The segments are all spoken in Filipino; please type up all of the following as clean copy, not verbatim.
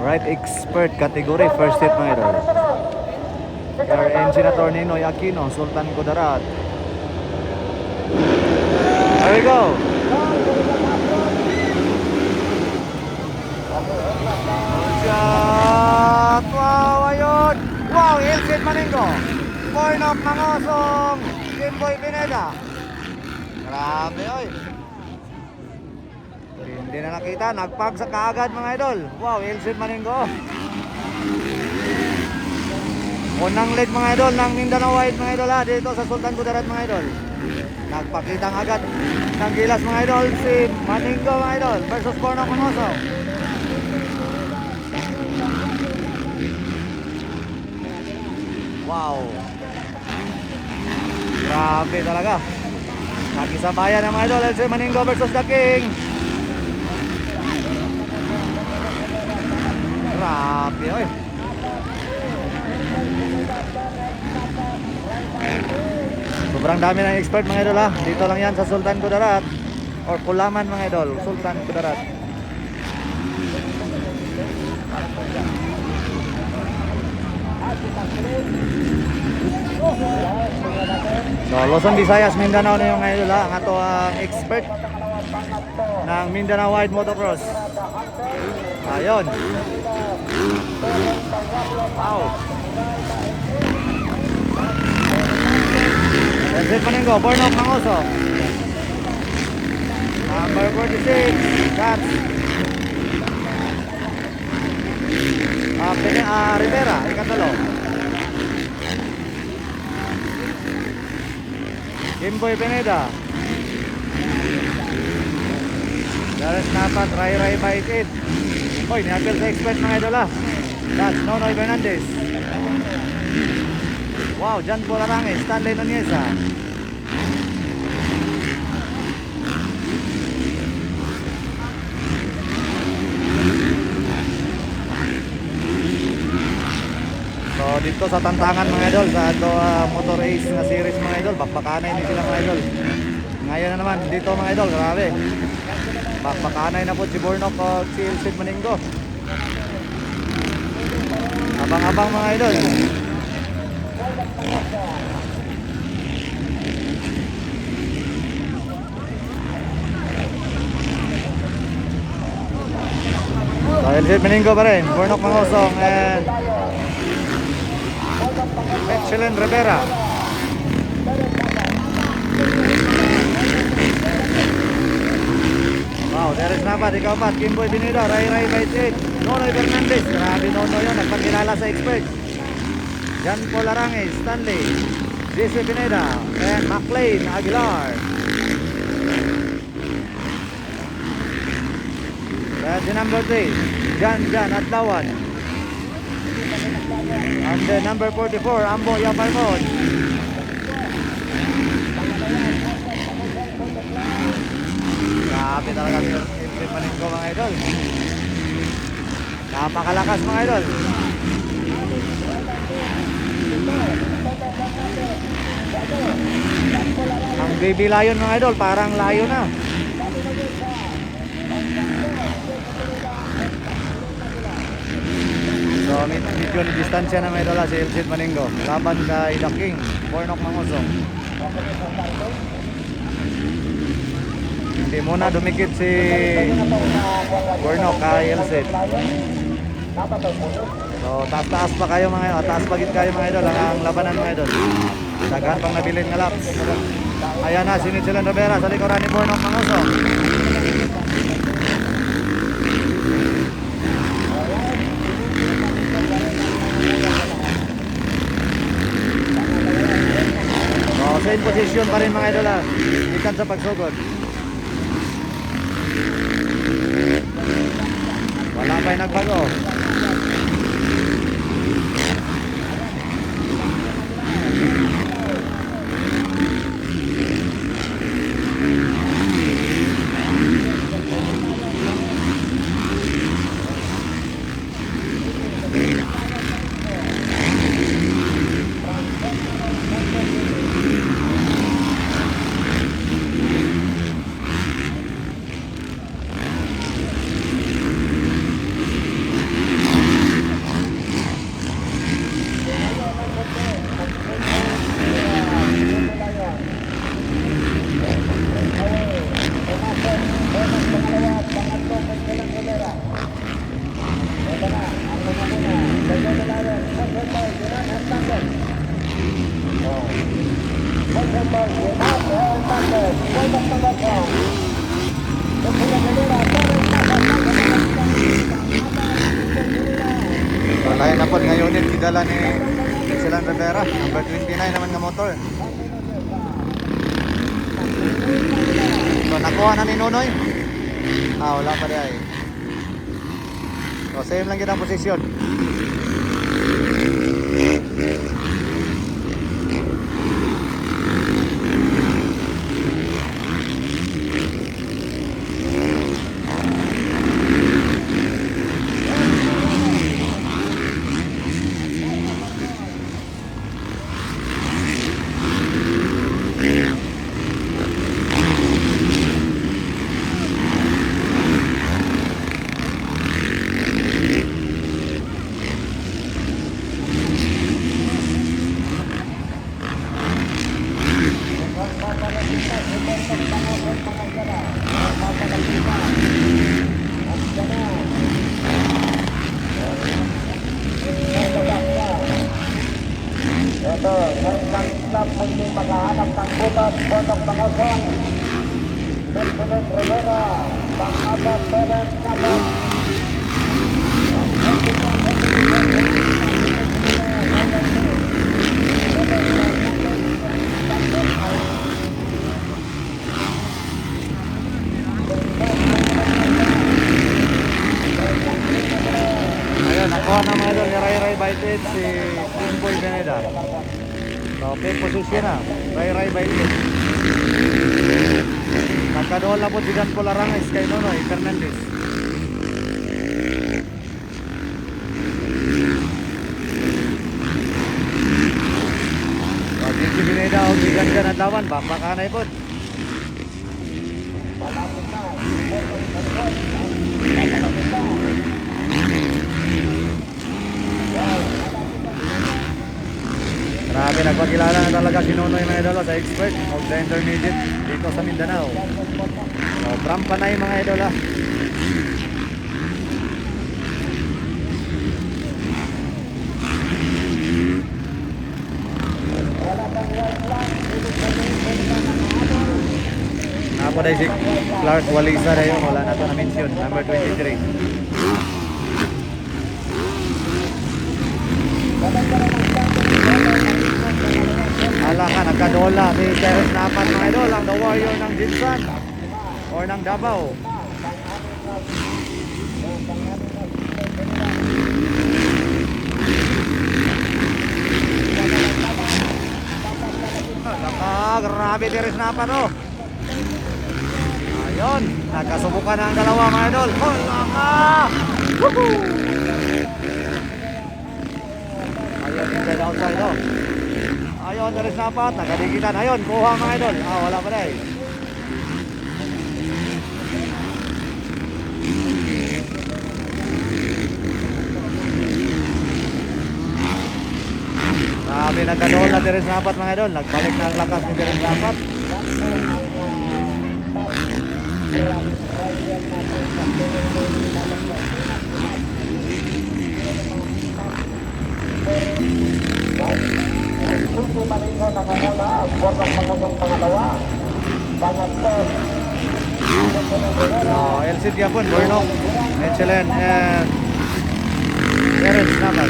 Right expert category, first hit mga idol. Your engine attorney Noy Aquino, Sultan Kudarat. There we go. Shot! Wow, ayun! Wow, Ilsit Maningo. Pornok Mangosong. Jimboy Pineda. Grabe, oy. Hindi na nakita, nagpagsak kaagad mga idol. Wow, Ilsit Maningo. Unang lead mga idol ng Mindanao White mga idol dito sa Sultan Kudarat mga idol. Nagpakitang agad ng gilas mga idol si Maningo mga idol versus Pornok Mangosong. Wow. Grabe talaga. Nakisabayan ng mga idol si Maningo versus The King. Grabe oy. Sobrang dami ng expert mga idol Dito lang yan sa Sultan Kudarat or Kulaman mga idol, Sultan Kudarat. So Luzon, Visayas, Mindanao na yung idol ang ato ang expert ng Mindanao Wide Motocross. Ayun. Wow. Ilsit Maningo, Pornok Mangosong. Number 46, Cats. Rivera, ikatalo. Jimboy Pineda. Daras Napat, Ray Bite It. Oy, niapil sa expert mga idol That's Nonoy Fernandez. Wow, Jan Polarangis, Stanley Nuneza. So dito sa tantangan mga idol sa ato motor race na series mga idol, bakbakanay ni sila mga idol. Ngayon na naman dito mga idol, grabe. Bakbakanay na po si Pornok o si Ilsit Maningo. Abang-abang mga idol. So Ilsit Maningo pa rin, Pornok Mangosong and Michelin Rivera. Wow, Daras Napat, ikaw pa, Kimboy Pineda, Ray Baitit, Nonoy Fernandez. Grabe Nonoy yun, nagpakilala sa experts. Jan Polarangis, Stanley, JC Pineda, and McLean Aguilar. That's the number 3, Jan Atlawan. And the number 44, Ambo Yaparmon. Grabe talaga si Ilsit Maningo mga idol. Napakalakas mga idol. Ang baby lion mga idol, parang lion na. So medyo distansya na mga idol si Ilsit Maningo laban kay The King, Pornok Mangosong. Hindi muna dumikit si Pornok kay Ilsit. So taas-taas pa kayo mga idol, taas pagit kayo mga idol ang labanan mga idol. Daghan pang nabilin nga laps. Ayan na si Michelin Rivera sa likuran ni Pornok Mangosong. So same position pa rin mga idol ikan sa pagsugod. Wala pa'y nagbago. idala ni Silan Rivera. Number 29 naman nga motor. So, nakuha na ni Nonoy. Wala pa rin ay. So, same lang yun ang posisyon. Maghahanap ng butas, botok pangosong Benjamin Rivera, pang-apat, Terence Nabot. Ayun, nakuha na mga idol ni Ray Ray Baited si Timboy Pineda. So, fifth position na. Ray Ray Baited. Nagkadoon na po si Dan Polarangis kay Nonoy Fernandez. So, si Pineda o si Dan Jan at lawan. Bakbakanay po. Grabe, nagpakilala na talaga si Nonoy mga idol sa expert of the intermediate dito sa Mindanao. Sobrang panay mga idol ha. Ako dahil si Clark Walisa na yun, wala na ito na-mention, number 23. Hala ka, nagkadola si Terence Napat mga idol, ang the warrior ng Jinsan or ng Davao. Grabe Terence Napat oh. Ayun, nagkasubukan na ang dalawa mga idol. Hala ka! Woohoo! Ayun, inside outside oh. Ayun, Terence Napat, nagadigitan. Ayun, kuha mga idol. Wala pa rin. Grabe, nagkadoon na Terence Napat mga idol. Nagbalik na ang lakas ni Terence Napat. El Cid Yapon, Bornok, Michelin, and Terence Napat.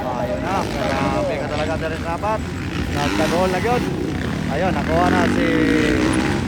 Ayun na, grabe ka talaga Terence Napat. Nagka-goal na yun. Ayun, nakuha na si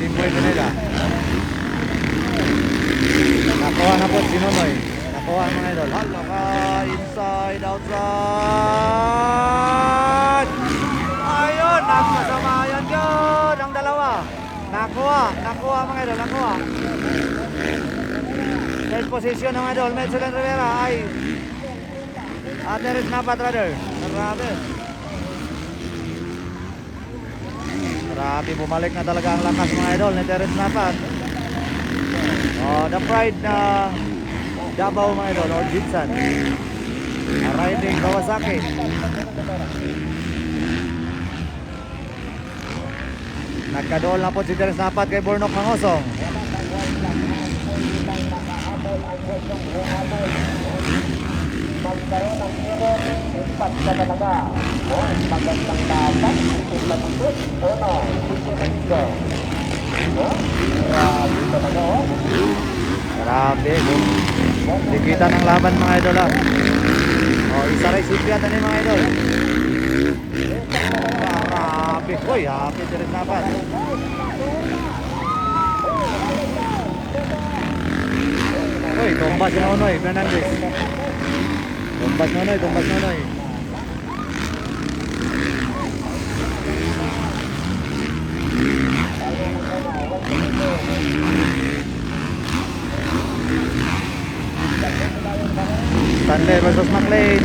Timboy Pineda. Nakuha na po si Nonoy. Nakuha mga idol. Hala ka, inside, outside. Ayun, nagkasamayan yun ang dalawa. Nakuha mga idol, nakuha. Third position ng mga idol, Michelin Rivera ay Terence Napat rather. Grabe, bumalik na talaga ang lakas mga idol ni Terence Napat. The pride na Davao mga idol or Jinsan, riding Kawasaki. Nagkadool na po si Terence Napat kay Bornok Mangosong. Magkaroon ng hero, impact ka talaga. Magandang dapat, ipagpapagod. Sige na dito. Grabe talaga Grabe, dikita ng laban mga idol ah. Oh, isa rin sipyat ni mga idol. Grabe, uy, happy si rin dapat. Uy, tumbas si Nonoy Fernandez. Tumbas Nonoy. Stanley versus McLean.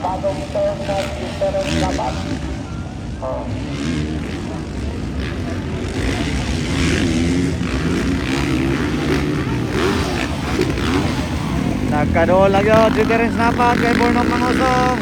Bagong turn na different dapat. Nagkadool lagi si Terence Napat kay Bornok Mangosong.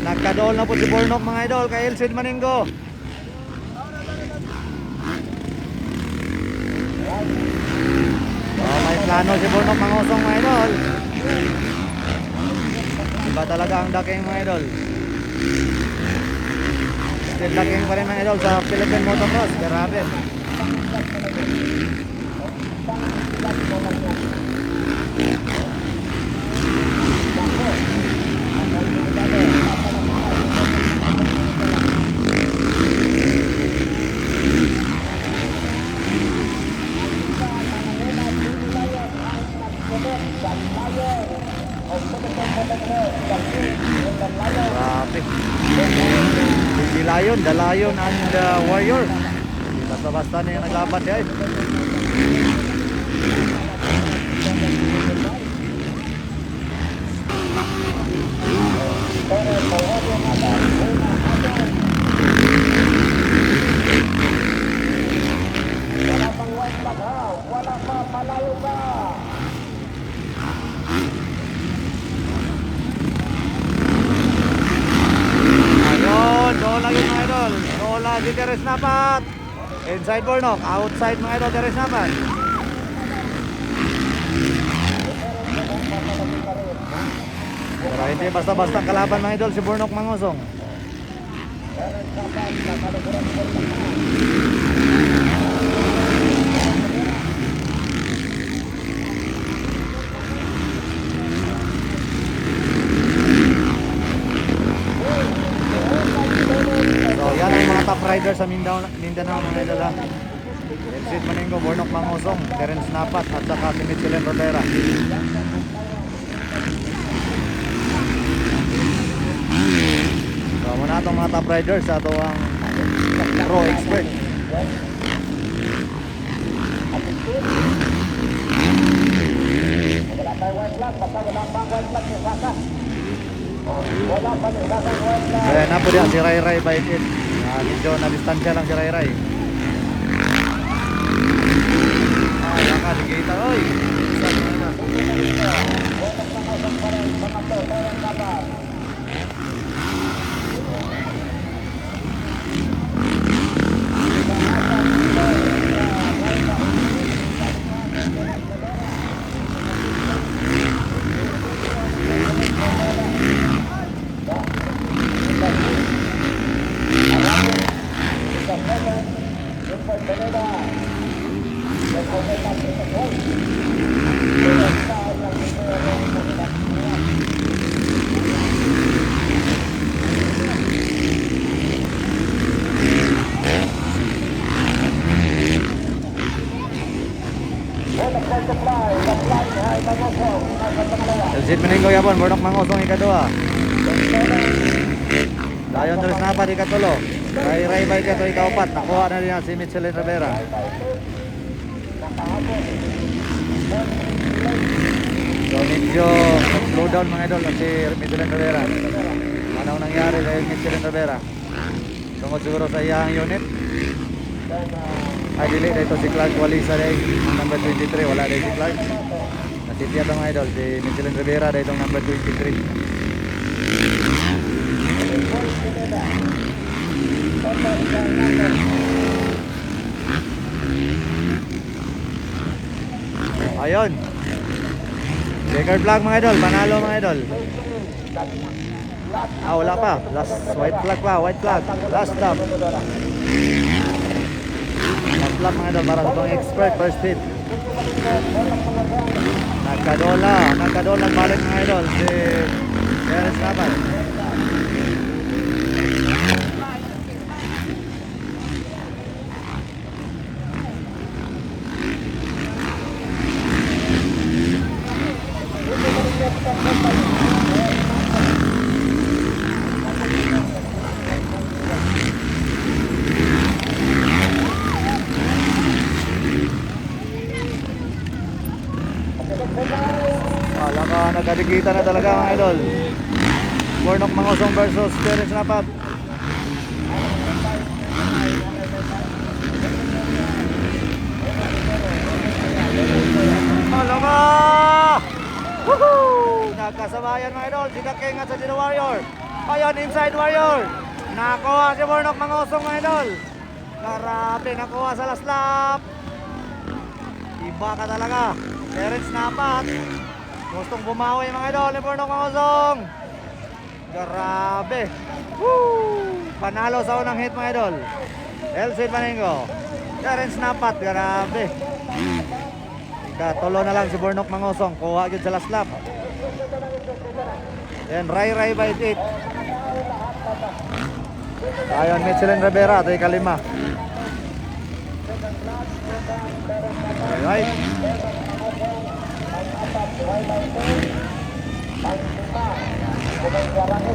Nagkadool na po si Bornok mga idol kay Elsid Maningo. Oh, may plano si Bornok Mangosong mga idol. Iba talaga ang daking mga idol. Still daking pa rin mga idol sa Philippine Motocross. Grabe. Grabe. Si Lion, the Lion and the Warrior. Basta-basta na yung naglaban guys. Wala pang white flag ha. Wala pa, malayo pa. Ayun, dola yun mga idol. Dola si Terence Napat. Inside Bornok, outside mga idol Terence Napat. Pero hindi basta-basta kalaban mga idol si Bornok Mangosong. So yan ang mga top riders sa Mindanao mga idol ha. Elsid Maningo, Bornok Mangosong, Terence Napat at saka si Michelin Rodera. So muna itong mga top riders sa ito ang pro expert. Wala pa white flag. Basta wala pa white flag sa saka. Wala pa white flag. Kaya na po diyan si Ray Ray Baikit. Medyo na distansya lang si Ray Ray. Laka, digita oy. Saan na? Elsid Maningo yapon, Bornok Mangosong ikadua. Lion Terence Napat ikatulo. Ray Ray Baikit ikaupat. Nakuha na rin si Michelin Rivera. So medyo slow down mga idol si Michelin Rivera. Anong nangyari kay Michelin Rivera? Tungkol siguro sa iyang unit. Ay dili dito si Clark Walisa dahil number 23. Wala dahil si Clark. Nasipya itong idol si Michelin Rivera dahil itong number 23. Ayun. Checkered flag mga idol, panalo mga idol. Wala pa. Last white flag pa, white flag. Last stop. last lap mga idol para sa itong expert first hit. Nagkadola balik mga idol si Terence Napat. Wala ka, nagkadikita na talaga mga idol. Bornok Mangosong versus Terence Napat. Wala ka! Woohoo! Nagkasabayan mga idol. Si Kaking at sa Gino Warrior. Ayun, inside Warrior. Nakuha si Bornok Mangosong mga idol. Grabe, nakuha sa last lap. Iba ka talaga. Terence Napat. Gustong bumawi mga idol ni Bornok Mangosong. Grabe. Woo! Panalo sa unang hit mga idol. Elsin Paningo. Terence Napat. Grabe. Katulo na lang si Bornok Mangosong. Kuha yun sa last lap. Yan, Ray by 8. Ayon, Michelin Rivera. Ito yung kalima. Alright.